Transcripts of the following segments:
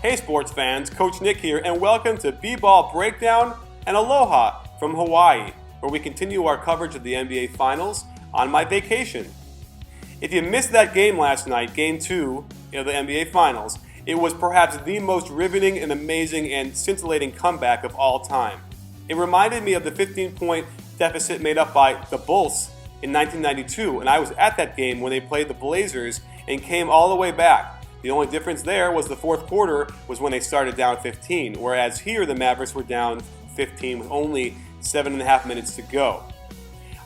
Hey sports fans, Coach Nick here, and welcome to B-Ball Breakdown and Aloha from Hawaii, where we continue our coverage of the NBA Finals on my vacation. If you missed that game last night, Game 2 of the NBA Finals, it was perhaps the most riveting and amazing and scintillating comeback of all time. It reminded me of the 15-point deficit made up by the Bulls in 1992, and I was at that game when they played the Blazers and came all the way back. The only difference there was the fourth quarter was when they started down 15, whereas here the Mavericks were down 15 with only 7.5 minutes to go.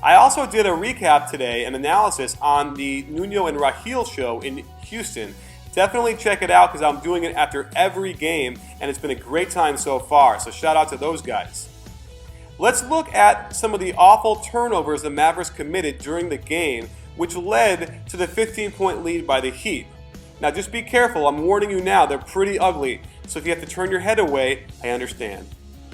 I also did a recap today, an analysis on the Nuno and Raheel show in Houston. Definitely check it out because I'm doing it after every game, and it's been a great time so far, so shout out to those guys. Let's look at some of the awful turnovers the Mavericks committed during the game, which led to the 15-point lead by the Heat. Now just be careful, I'm warning you now, they're pretty ugly, so if you have to turn your head away, I understand.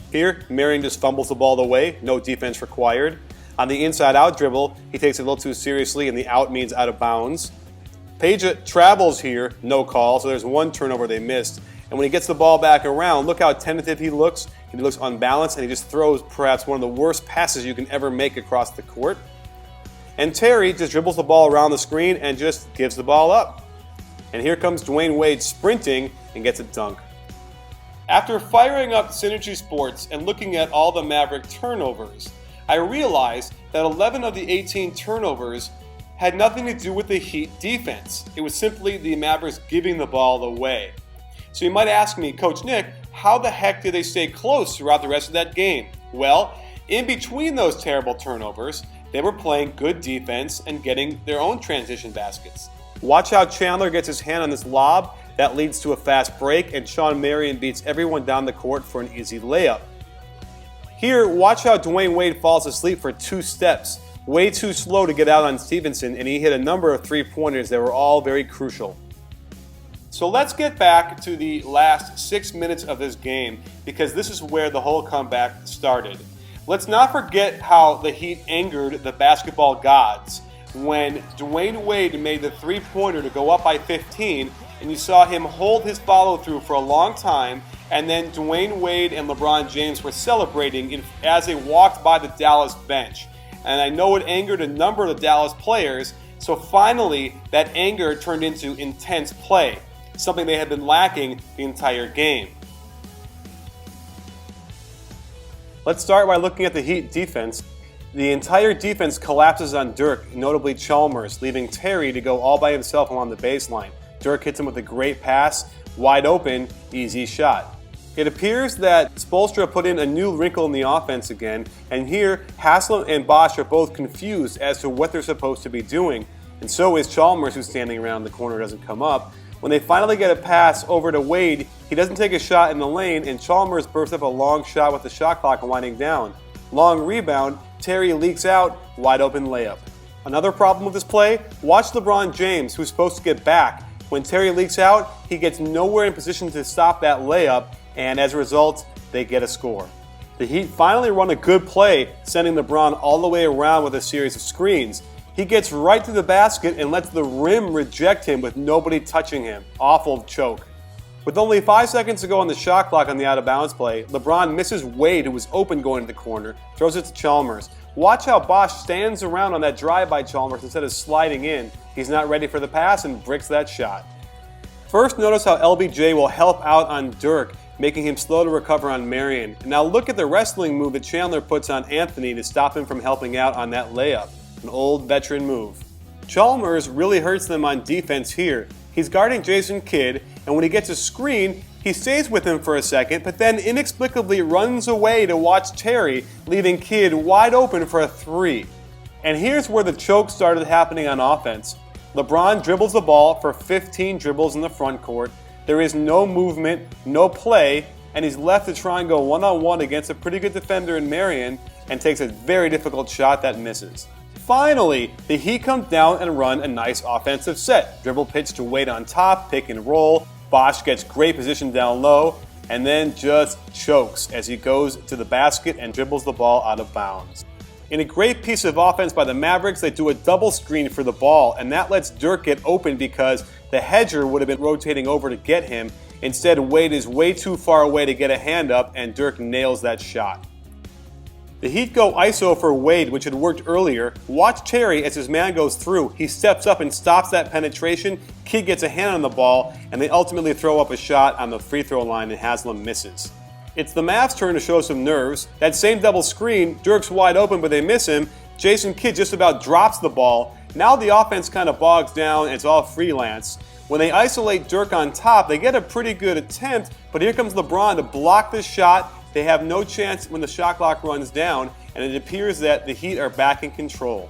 Here, Marion just fumbles the ball away, no defense required. On the inside-out dribble, he takes it a little too seriously, and the out means out of bounds. Page travels here, no call, so there's one turnover they missed. And when he gets the ball back around, look how tentative he looks. He looks unbalanced, and he just throws perhaps one of the worst passes you can ever make across the court. And Terry just dribbles the ball around the screen and just gives the ball up. And here comes Dwayne Wade sprinting and gets a dunk. After firing up Synergy Sports and looking at all the Maverick turnovers, I realized that 11 of the 18 turnovers had nothing to do with the Heat defense. It was simply the Mavericks giving the ball away. So you might ask me, Coach Nick, how the heck did they stay close throughout the rest of that game? Well, in between those terrible turnovers, they were playing good defense and getting their own transition baskets. Watch how Chandler gets his hand on this lob. That leads to a fast break, and Shawn Marion beats everyone down the court for an easy layup. Here, watch how Dwayne Wade falls asleep for 2 steps. Way too slow to get out on Stevenson, and he hit a number of three-pointers that were all very crucial. So let's get back to the last 6 minutes of this game, because this is where the whole comeback started. Let's not forget how the Heat angered the basketball gods when Dwayne Wade made the three-pointer to go up by 15, and you saw him hold his follow-through for a long time, and then Dwayne Wade and LeBron James were celebrating as they walked by the Dallas bench. And I know it angered a number of the Dallas players, so finally that anger turned into intense play, something they had been lacking the entire game. Let's start by looking at the Heat defense. The entire defense collapses on Dirk, notably Chalmers, leaving Terry to go all by himself along the baseline. Dirk hits him with a great pass, wide open, easy shot. It appears that Spoelstra put in a new wrinkle in the offense again, and here Haslem and Bosch are both confused as to what they're supposed to be doing, and so is Chalmers, who's standing around the corner, doesn't come up. When they finally get a pass over to Wade, he doesn't take a shot in the lane, and Chalmers bursts up a long shot with the shot clock winding down. Long rebound, Terry leaks out, wide open layup. Another problem with this play, watch LeBron James, who's supposed to get back. When Terry leaks out, he gets nowhere in position to stop that layup, and as a result, they get a score. The Heat finally run a good play, sending LeBron all the way around with a series of screens. He gets right to the basket and lets the rim reject him with nobody touching him. Awful choke. With only 5 seconds to go on the shot clock on the out-of-bounds play, LeBron misses Wade, who was open going to the corner, throws it to Chalmers. Watch how Bosch stands around on that drive by Chalmers instead of sliding in. He's not ready for the pass and bricks that shot. First, notice how LBJ will help out on Dirk, making him slow to recover on Marion. And now look at the wrestling move that Chandler puts on Anthony to stop him from helping out on that layup. An old veteran move. Chalmers really hurts them on defense here. He's guarding Jason Kidd, and when he gets a screen, he stays with him for a second, but then inexplicably runs away to watch Terry, leaving Kidd wide open for a 3. And here's where the choke started happening on offense. LeBron dribbles the ball for 15 dribbles in the front court. There is no movement, no play, and he's left to try and go one-on-one against a pretty good defender in Marion and takes a very difficult shot that misses. Finally, the Heat come down and run a nice offensive set. Dribble pitch to Wade on top, pick and roll. Bosch gets great position down low, and then just chokes as he goes to the basket and dribbles the ball out of bounds. In a great piece of offense by the Mavericks, they do a double screen for the ball, and that lets Dirk get open because the hedger would have been rotating over to get him, Instead, Wade is way too far away to get a hand up, and Dirk nails that shot. The Heat go ISO for Wade, which had worked earlier. Watch Terry as his man goes through. He steps up and stops that penetration. Kidd gets a hand on the ball, and they ultimately throw up a shot on the free throw line, and Haslam misses. It's the Mavs' turn to show some nerves. That same double screen, Dirk's wide open, but they miss him. Jason Kidd just about drops the ball. Now the offense kind of bogs down, and it's all freelance. When they isolate Dirk on top, they get a pretty good attempt, but here comes LeBron to block the shot. They have no chance when the shot clock runs down, and it appears that the Heat are back in control.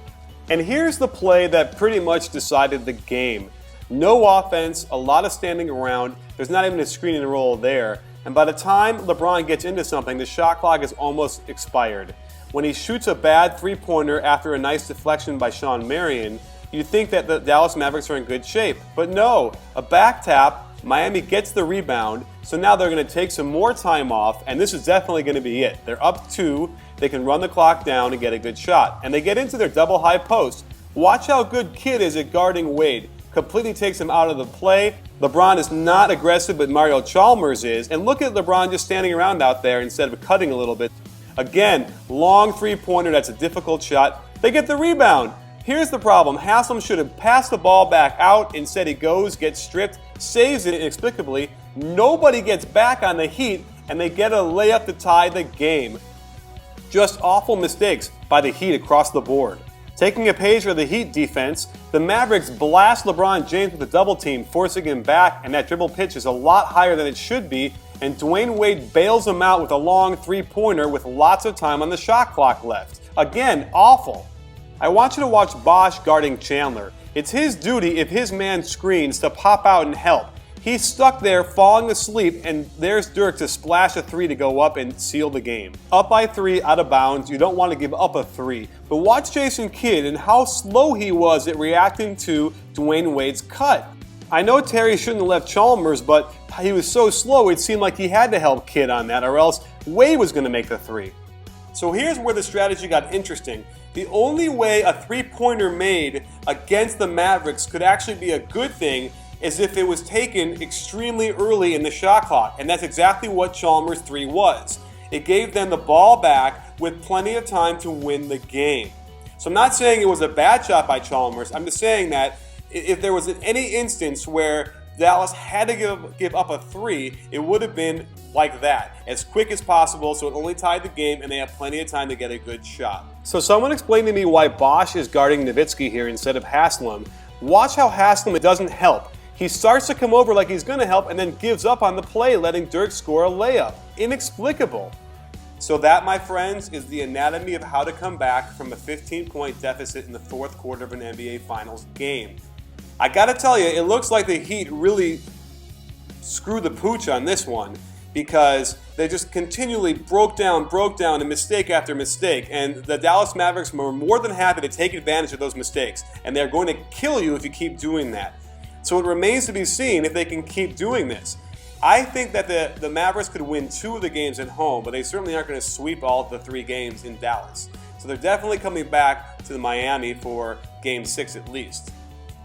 And here's the play that pretty much decided the game. No offense, a lot of standing around, there's not even a screening roll there, and by the time LeBron gets into something, the shot clock is almost expired. When he shoots a bad three-pointer after a nice deflection by Shawn Marion, you'd think that the Dallas Mavericks are in good shape. But no, a back tap, Miami gets the rebound, so now they're going to take some more time off, and this is definitely going to be it. They're up 2, they can run the clock down and get a good shot. And they get into their double high post. Watch how good Kidd is at guarding Wade. Completely takes him out of the play. LeBron is not aggressive, but Mario Chalmers is. And look at LeBron just standing around out there instead of cutting a little bit. Again, long three-pointer, that's a difficult shot. They get the rebound. Here's the problem. Haslam should have passed the ball back out. Instead, he goes, gets stripped, saves it inexplicably. Nobody gets back on the Heat, and they get a layup to tie the game. Just awful mistakes by the Heat across the board. Taking a page from the Heat defense, the Mavericks blast LeBron James with a double team, forcing him back, and that dribble pitch is a lot higher than it should be, and Dwayne Wade bails him out with a long three-pointer with lots of time on the shot clock left. Again, awful. I want you to watch Bosh guarding Chandler. It's his duty, if his man screens, to pop out and help. He's stuck there falling asleep, and there's Dirk to splash a 3 to go up and seal the game. Up by 3, out of bounds, you don't want to give up a 3. But watch Jason Kidd and how slow he was at reacting to Dwayne Wade's cut. I know Terry shouldn't have left Chalmers, but he was so slow it seemed like he had to help Kidd on that, or else Wade was going to make the 3. So here's where the strategy got interesting. The only way a three-pointer made against the Mavericks could actually be a good thing is if it was taken extremely early in the shot clock, and that's exactly what Chalmers' 3 was. It gave them the ball back with plenty of time to win the game. So I'm not saying it was a bad shot by Chalmers, I'm just saying that if there was any instance where Dallas had to give up a 3, it would have been like that, as quick as possible, so it only tied the game and they have plenty of time to get a good shot. So someone explain to me why Bosh is guarding Nowitzki here instead of Haslam. Watch how Haslam doesn't help. He starts to come over like he's going to help and then gives up on the play, letting Dirk score a layup. Inexplicable. So that, my friends, is the anatomy of how to come back from a 15-point deficit in the fourth quarter of an NBA Finals game. I gotta tell you, it looks like the Heat really screwed the pooch on this one, because they just continually broke down, and mistake after mistake, and the Dallas Mavericks were more than happy to take advantage of those mistakes, and they're going to kill you if you keep doing that. So it remains to be seen if they can keep doing this. I think that the Mavericks could win 2 of the games at home, but they certainly aren't going to sweep all of the 3 games in Dallas. So they're definitely coming back to Miami for Game 6 at least.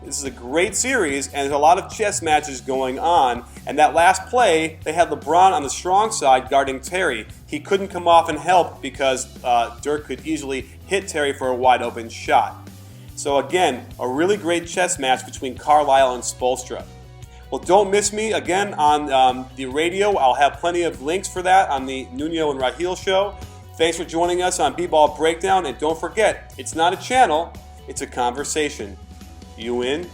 This is a great series, and there's a lot of chess matches going on. And that last play, they had LeBron on the strong side guarding Terry. He couldn't come off and help because Dirk could easily hit Terry for a wide open shot. So again, a really great chess match between Carlisle and Spoelstra. Well, don't miss me again on the radio. I'll have plenty of links for that on the Nuno and Raheel show. Thanks for joining us on B-Ball Breakdown, and don't forget, it's not a channel, it's a conversation. You in?